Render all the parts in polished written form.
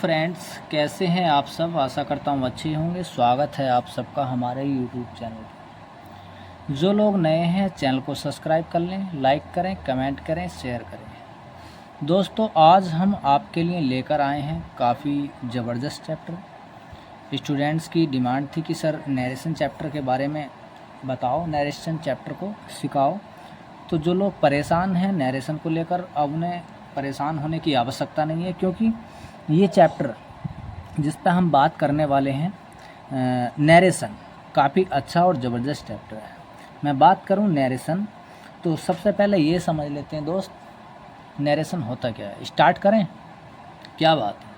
Friends, कैसे हैं आप सब। आशा करता हूँ अच्छे होंगे। स्वागत है आप सबका हमारे यूट्यूब चैनल पर। जो लोग नए हैं चैनल को सब्सक्राइब कर लें, लाइक करें, कमेंट करें, शेयर करें। दोस्तों, आज हम आपके लिए लेकर आए हैं काफ़ी ज़बरदस्त चैप्टर। स्टूडेंट्स की डिमांड थी कि सर नरेशन चैप्टर के बारे में बताओ, नरेशन चैप्टर को सिखाओ। तो जो लोग परेशान हैं नरेशन को लेकर, अब उन्हें परेशान होने की आवश्यकता नहीं है, क्योंकि ये चैप्टर जिस पर हम बात करने वाले हैं नरेशन काफ़ी अच्छा और ज़बरदस्त चैप्टर है। मैं बात करूं नरेशन, तो सबसे पहले ये समझ लेते हैं दोस्त, नरेशन होता क्या है। स्टार्ट करें, क्या बात है।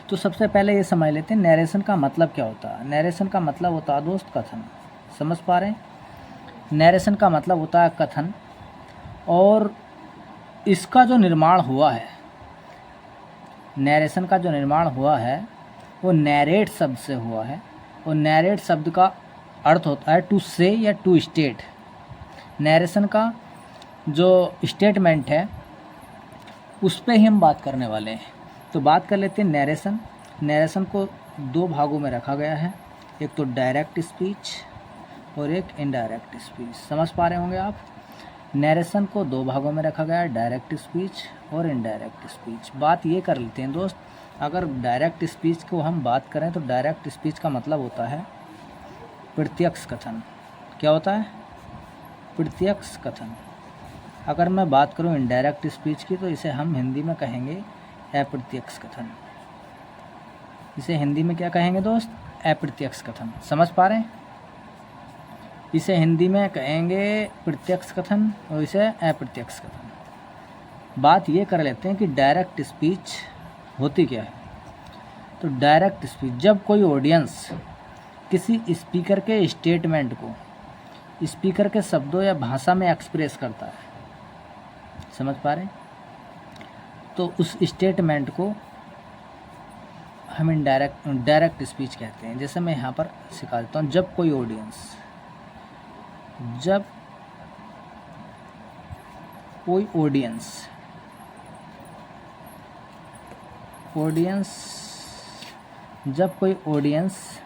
तो सबसे पहले ये समझ लेते हैं नरेशन का मतलब क्या होता है। नरेशन का मतलब होता है दोस्त कथन। समझ पा रहे हैं? नरेशन का मतलब होता है कथन, और इसका जो निर्माण हुआ है, नरेशन का जो निर्माण हुआ है वो नैरेट शब्द से हुआ है। और नैरेट शब्द का अर्थ होता है टू से या टू स्टेट। नरेशन का जो स्टेटमेंट है उस पे ही हम बात करने वाले हैं। तो बात कर लेते हैं नरेशन। नरेशन को दो भागों में रखा गया है, एक तो डायरेक्ट स्पीच और एक इनडायरेक्ट स्पीच। समझ पा रहे होंगे आप। नरेशन को दो भागों में रखा गया है, डायरेक्ट स्पीच और इनडायरेक्ट स्पीच। बात ये कर लेते हैं दोस्त, अगर डायरेक्ट स्पीच को हम बात करें तो डायरेक्ट स्पीच का मतलब होता है प्रत्यक्ष कथन। क्या होता है? प्रत्यक्ष कथन। अगर मैं बात करूं इनडायरेक्ट स्पीच की, तो इसे हम हिंदी में कहेंगे अप्रत्यक्ष कथन। इसे हिंदी में क्या कहेंगे दोस्त? अप्रत्यक्ष कथन। समझ पा रहे हैं? इसे हिंदी में कहेंगे प्रत्यक्ष कथन और इसे अप्रत्यक्ष कथन। बात ये कर लेते हैं कि डायरेक्ट स्पीच होती क्या है। तो डायरेक्ट स्पीच, जब कोई ऑडियंस किसी स्पीकर के स्टेटमेंट को स्पीकर के शब्दों या भाषा में एक्सप्रेस करता है। समझ पा रहे हैं? तो उस स्टेटमेंट को हम डायरेक्ट स्पीच कहते हैं। जैसे मैं यहाँ पर सिखा देता हूँ, जब कोई ऑडियंस जब कोई ऑडियंस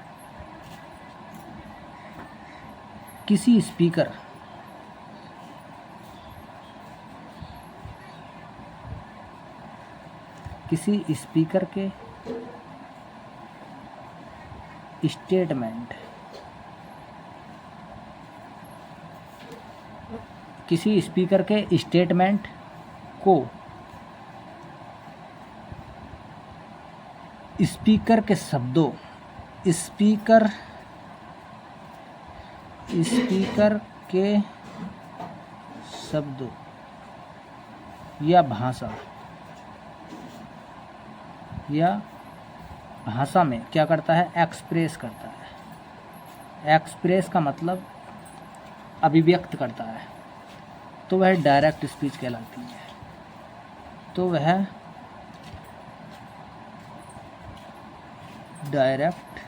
किसी स्पीकर के स्टेटमेंट को स्पीकर के शब्दों या भाषा में क्या करता है? एक्सप्रेस करता है। एक्सप्रेस का मतलब अभिव्यक्त करता है, तो वह डायरेक्ट स्पीच कहलाती है। तो वह डायरेक्ट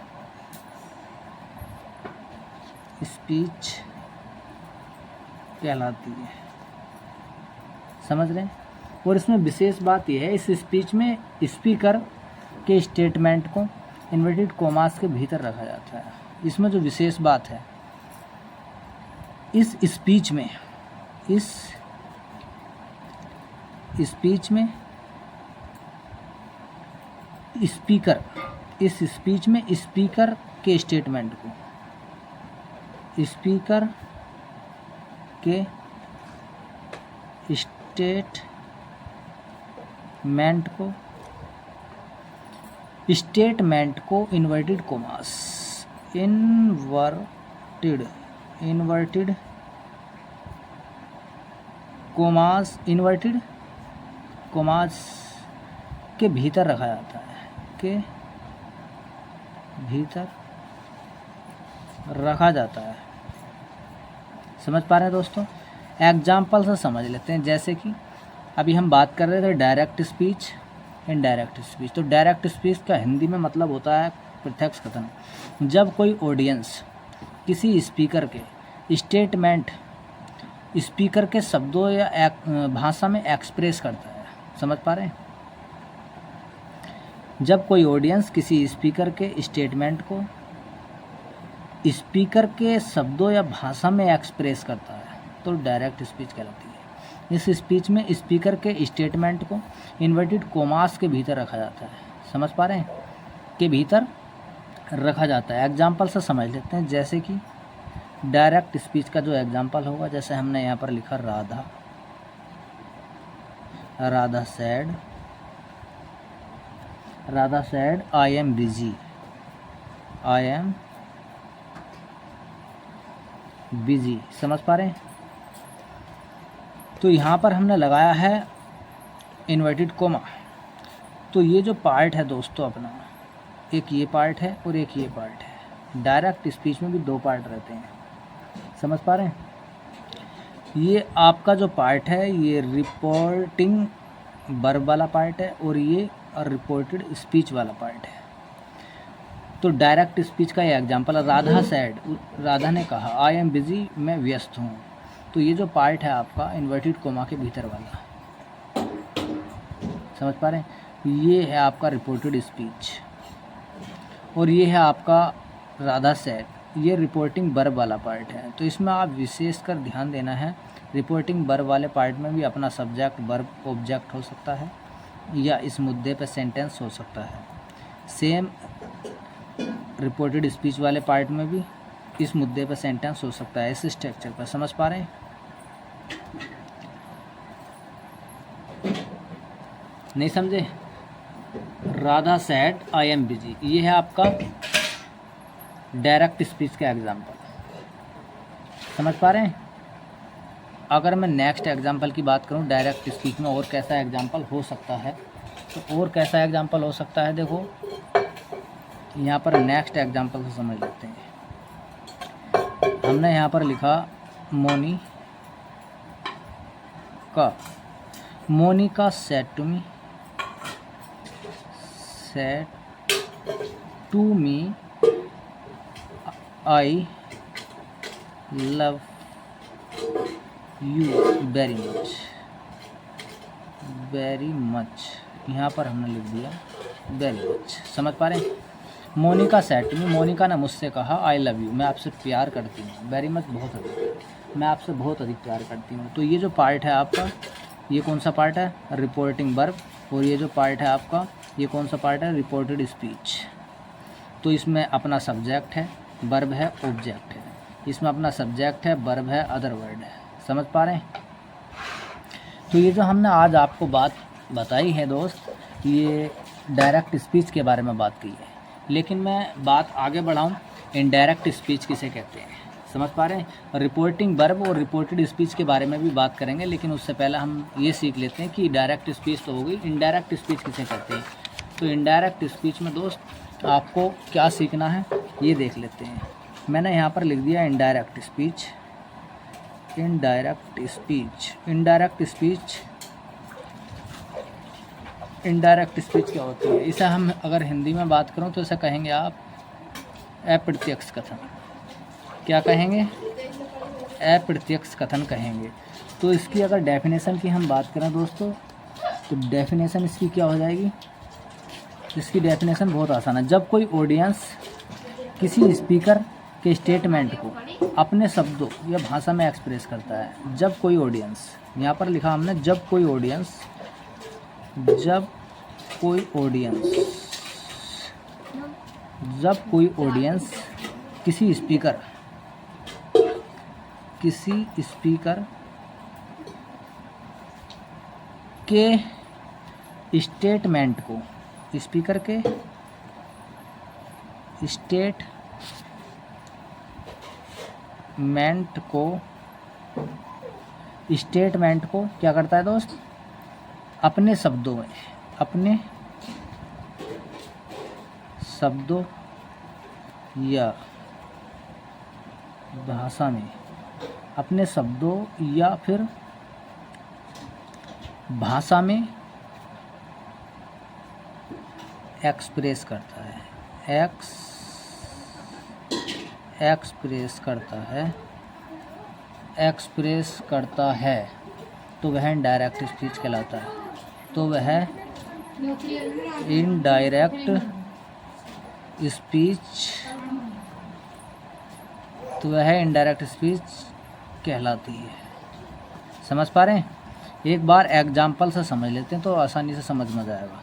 स्पीच कहलाती है। समझ रहे हैं? और इसमें विशेष बात यह है, इस स्पीच में स्पीकर के स्टेटमेंट को इन्वर्टेड कॉमास के भीतर रखा जाता है। इसमें जो विशेष बात है, इस स्पीच में स्पीकर के स्टेटमेंट को इन्वर्टेड कॉमास के भीतर रखा जाता है। समझ पा रहे हैं दोस्तों? एग्जाम्पल से समझ लेते हैं। जैसे कि अभी हम बात कर रहे थे डायरेक्ट स्पीच, इनडायरेक्ट स्पीच। तो डायरेक्ट स्पीच का हिंदी में मतलब होता है प्रत्यक्ष कथन। जब कोई ऑडियंस किसी स्पीकर के स्टेटमेंट स्पीकर के शब्दों या भाषा में एक्सप्रेस करता है। समझ पा रहे हैं? जब कोई ऑडियंस किसी स्पीकर के स्टेटमेंट को स्पीकर के शब्दों या भाषा में एक्सप्रेस करता है तो डायरेक्ट स्पीच कहलाती है। इस स्पीच में स्पीकर के स्टेटमेंट को इन्वर्टेड कोमास के भीतर रखा जाता है। समझ पा रहे हैं? के भीतर रखा जाता है। एग्जाम्पल से समझ लेते हैं, जैसे कि डायरेक्ट स्पीच का जो एग्जाम्पल होगा, जैसे हमने यहाँ पर लिखा Radha said I am busy. समझ पा रहे हैं? तो यहाँ पर हमने लगाया है इन्वर्टेड कोमा। तो ये जो पार्ट है दोस्तों अपना, एक ये पार्ट है और एक ये पार्ट है। डायरेक्ट स्पीच में भी दो पार्ट रहते हैं। समझ पा रहे हैं? ये आपका जो पार्ट है ये रिपोर्टिंग वर्ब वाला पार्ट है और ये रिपोर्टेड स्पीच वाला पार्ट है। तो डायरेक्ट स्पीच का ये एग्जांपल है, राधा ने कहा आई एम बिजी, मैं व्यस्त हूँ। तो ये जो पार्ट है आपका इन्वर्टेड कोमा के भीतर वाला, समझ पा रहे हैं? ये है आपका रिपोर्टेड स्पीच और ये है आपका राधा सेड, ये रिपोर्टिंग वर्ब वाला पार्ट है। तो इसमें आप विशेषकर ध्यान देना है, रिपोर्टिंग वर्ब वाले पार्ट में भी अपना सब्जेक्ट वर्ब ऑब्जेक्ट हो सकता है या इस मुद्दे पर सेंटेंस हो सकता है। सेम रिपोर्टेड स्पीच वाले पार्ट में भी इस मुद्दे पर सेंटेंस हो सकता है, इस स्ट्रक्चर पर। समझ पा रहे हैं? नहीं समझे? Radha said I am busy, ये है आपका डायरेक्ट स्पीच का एग्जाम्पल। समझ पा रहे हैं? अगर मैं नेक्स्ट एग्जाम्पल की बात करूं, डायरेक्ट स्पीच में और कैसा एग्जाम्पल हो सकता है, तो और कैसा एग्जाम्पल हो सकता है, देखो यहाँ पर नेक्स्ट एग्जाम्पल से समझ लेते हैं। हमने यहाँ पर लिखा Monica said to me I love you very much. यहाँ पर हमने लिख दिया वेरी मच। समझ पा रहे हैं? Monica said to me, Monica ने मुझसे कहा आई लव यू, मैं आपसे प्यार करती हूँ। वेरी मच, बहुत अधिक, मैं आपसे बहुत अधिक प्यार करती हूँ। तो ये जो पार्ट है आपका, ये कौन सा पार्ट है? Reporting verb. और ये जो पार्ट है आपका, ये कौन सा पार्ट है? Reported speech. तो इसमें अपना सब्जेक्ट है, वर्ब है, ऑब्जेक्ट है। इसमें अपना सब्जेक्ट है, वर्ब है, अदर वर्ड है। समझ पा रहे हैं? तो ये जो हमने आज आपको बात बताई है दोस्त, ये डायरेक्ट स्पीच के बारे में बात की है। लेकिन मैं बात आगे बढ़ाऊँ, इनडायरेक्ट स्पीच किसे कहते हैं। समझ पा रहे हैं? रिपोर्टिंग वर्ब और रिपोर्टेड स्पीच के बारे में भी बात करेंगे, लेकिन उससे पहले हम ये सीख लेते हैं कि डायरेक्ट स्पीच तो हो गई, इनडायरेक्ट स्पीच किसे कहते हैं। तो इनडायरेक्ट स्पीच में दोस्त आपको क्या सीखना है ये देख लेते हैं। मैंने यहाँ पर लिख दिया इनडायरेक्ट स्पीच। इनडायरेक्ट क्या होती है? इसे हम अगर हिंदी में बात करूँ तो इसे कहेंगे आप अप्रत्यक्ष कथन। क्या कहेंगे? अप्रत्यक्ष कथन कहेंगे। तो इसकी अगर डेफिनेशन की हम बात करें दोस्तों, तो डेफिनेशन इसकी क्या हो जाएगी? इसकी डेफिनेशन बहुत आसान है। जब कोई ऑडियंस किसी स्पीकर के स्टेटमेंट को अपने शब्दों या भाषा में एक्सप्रेस करता है, जब कोई ऑडियंस, यहाँ पर लिखा हमने जब कोई ऑडियंस किसी स्पीकर के स्टेटमेंट को, स्पीकर के स्टेटमेंट को क्या करता है दोस्त? अपने शब्दों या भाषा में, अपने शब्दों या फिर भाषा में एक्सप्रेस करता है, तो वह डायरेक्ट स्पीच कहलाता है। इनडायरेक्ट स्पीच, तो वह इनडायरेक्ट स्पीच कहलाती है। समझ पा रहे हैं? एक बार एग्जाम्पल से समझ लेते हैं तो आसानी से समझ में जाएगा।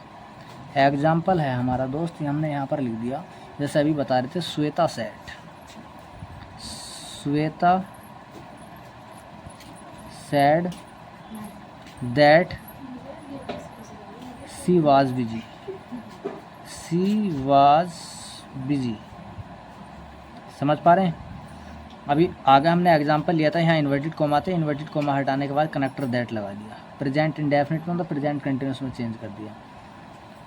एग्जाम्पल है हमारा दोस्त, ये हमने यहाँ पर लिख दिया। जैसे अभी बता रहे थे, Shweta said that she was busy. समझ पा रहे हैं? अभी आगे हमने एग्जाम्पल लिया था, यहाँ इन्वर्टेड कोमा थे, इन्वर्टेड कोमा हटाने के बाद कनेक्टर दैट लगा दिया। प्रेजेंट इंडेफिनिट में तो प्रेजेंट कंटिन्यूस में चेंज कर दिया।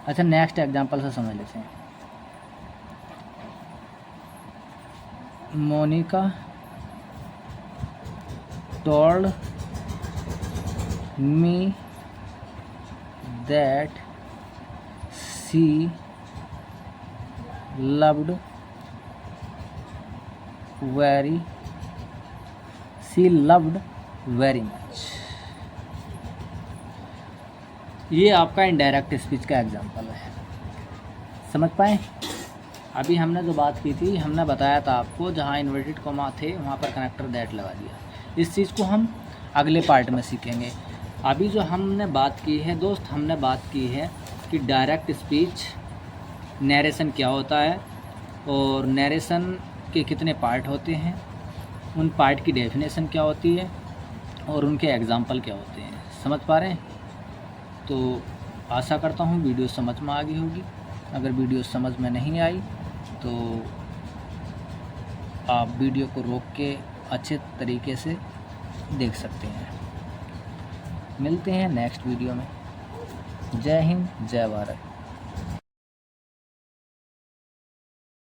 अच्छा, नेक्स्ट एग्जाम्पल से समझ लेते हैं। Monica told me that she loved very much. ये आपका इनडायरेक्ट स्पीच का एग्जाम्पल है। समझ पाए? अभी हमने जो बात की थी, हमने बताया था आपको, जहाँ इन्वर्टेड कोमा थे वहाँ पर कनेक्टर दैट लगा दिया। इस चीज़ को हम अगले पार्ट में सीखेंगे। अभी जो हमने बात की है दोस्त, हमने बात की है कि डायरेक्ट स्पीच नरेशन क्या होता है और नरेशन के कितने पार्ट होते हैं, उन पार्ट की डेफिनेशन क्या होती है और उनके एग्जाम्पल क्या होते हैं। समझ पा रहे हैं? तो आशा करता हूँ वीडियो समझ में आ गई होगी। अगर वीडियो समझ में नहीं आई तो आप वीडियो को रोक के अच्छे तरीके से देख सकते हैं। मिलते हैं नेक्स्ट वीडियो में। जय हिंद, जय भारत।